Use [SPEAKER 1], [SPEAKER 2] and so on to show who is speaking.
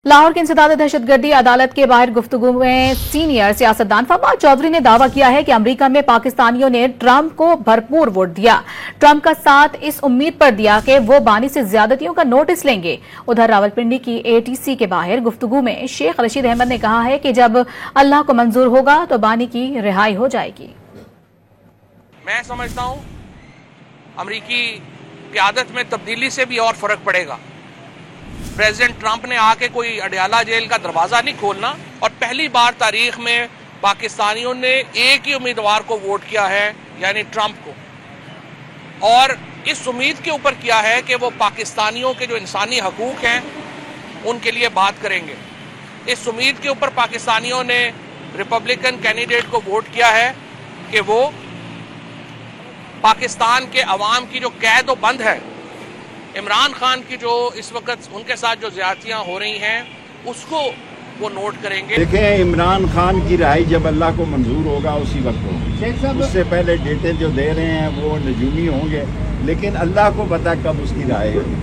[SPEAKER 1] लाहौर की इंसदाद दहशतगर्दी अदालत के बाहर गुफ्तगू में सीनियर सियासतदान फवाद चौधरी ने दावा किया है कि अमरीका में पाकिस्तानियों ने ट्रंप को भरपूर वोट दिया। ट्रंप का साथ इस उम्मीद पर दिया कि वो बानी से ज्यादतियों का नोटिस लेंगे। उधर रावलपिंडी की एटीसी के बाहर गुफ्तगू में शेख रशीद अहमद ने कहा है कि जब अल्लाह को मंजूर होगा तो बानी की रिहाई हो जाएगी।
[SPEAKER 2] मैं समझता हूं अमरीकी क़यादत में तब्दीली से भी और फर्क पड़ेगा। प्रेसिडेंट ट्रंप ने आके कोई अडयाला जेल का दरवाजा नहीं खोलना और पहली बार तारीख में पाकिस्तानियों ने एक ही उम्मीदवार को वोट किया है, यानी ट्रंप को, और इस उम्मीद के ऊपर किया है कि वो पाकिस्तानियों के जो इंसानी हकूक हैं उनके लिए बात करेंगे। इस उम्मीद के ऊपर पाकिस्तानियों ने रिपब्लिकन कैंडिडेट को वोट किया है कि वो पाकिस्तान के अवाम की जो कैद व बंद है, इमरान खान की जो इस वक्त उनके साथ जो ज्यादतियां हो रही हैं उसको वो नोट करेंगे।
[SPEAKER 3] देखें, इमरान खान की रिहाई जब अल्लाह को मंजूर होगा उसी वक्त होगी। उससे पहले डेटे जो दे रहे हैं वो नजूमी होंगे, लेकिन अल्लाह को पता कब उसकी रिहाई होगी।